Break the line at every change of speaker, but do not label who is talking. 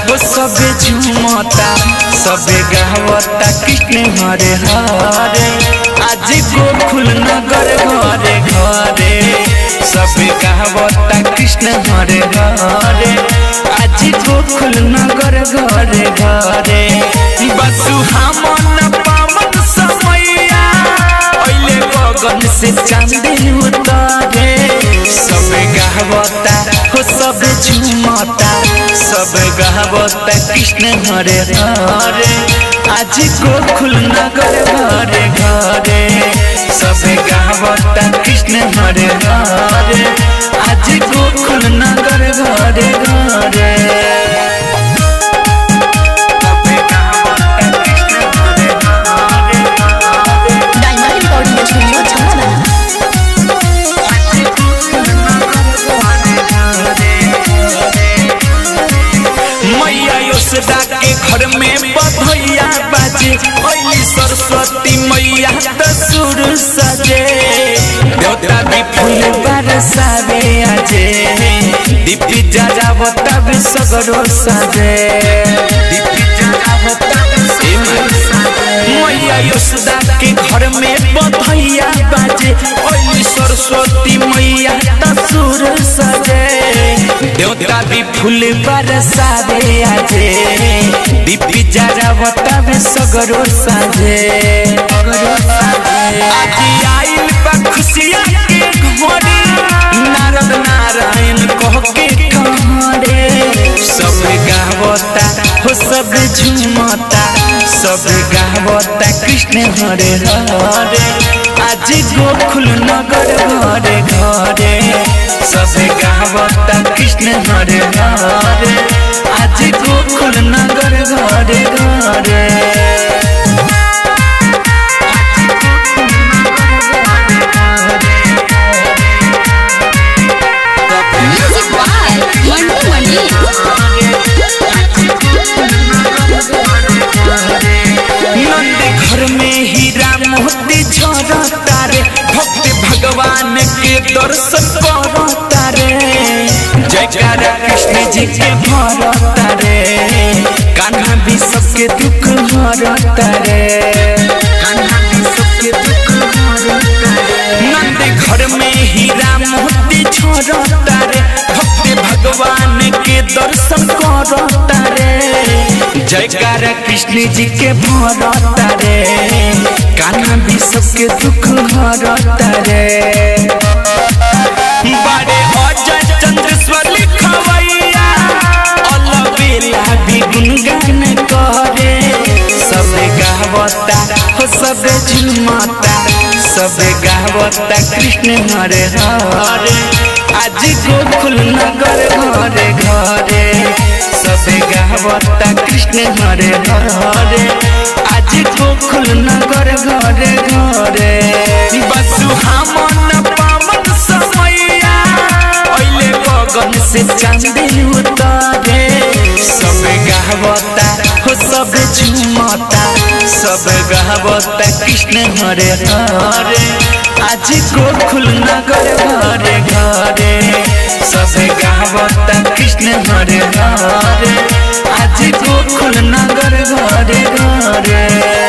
वो सबे झूमता सबे गावता कृष्ण हरे हरे आज गोकुल नगर घरे घरे सबे गावता कृष्ण हरे हरे आज गोकुल नगर घरे घरे बसु हमन पावन समैया ओइले गगन से चांदी उतारे सबे गावता हो सबे झूमता सब गावता कृष्ण हरे हरे आज गोकुल नगर घरे घरे सब गावता कृष्ण हरे हरे आज गोकुल नगर घरे घरे के घर में बधैया बाजे ओली सरस्वती मैया सुर सजे देवता भी फूल बरसावे आजे दीपी जरावता भी सगरो सजे दीपी जरावता मैया यशोदा के घर में बधैया बाजे ओली सरस्वती मैया सुर सजे देवता भी फूल बरसावे आजे दीपी जरावता में सगरो साजे आज आइल बा खुशिया के घोड़ी नारद नारायण कह के कहरे सब गावता हो सब झूमता सब गावता कृष्ण हरे हरे आज गोकुल नगर घरे घरे सब गावता कृष्ण हरे हरे आज गोकुल नगर घरे घरे घर में हीरा मोती झरता रे भक्त भगवान के दर्शन करता रे जयकारा कृष्ण जी के भरता रे कान्हा भी सबके दुख हरता रे कान्हा भी सबके दुख हरता रे नंद घर में हीरा मोती झरता रे भक्त भगवान के दर्शन करता रे जयकारा कृष्ण जी के भरता रे कान्हा भी सबके दुख हरता रे बड़े अजय चंद्रेश्वर लिखवैया अलबेला भी गुणगान करे सब गावता हो सब झूमता सब गावता कृष्ण हरे हरे आज गोकुल नगर घरे घरे सब गावता कृष्ण हरे हरे आज गोकुल नगर घरे घरे बसु हमन पावन समैया ओइले गगन से चांदी उतारे सब गावता हो सब झूमता सब गावता कृष्ण हरे हरे आज गोकुल नगर घरे घरे सब गावता कृष्ण हरे हरे आज गोकुल नगर घरे घरे।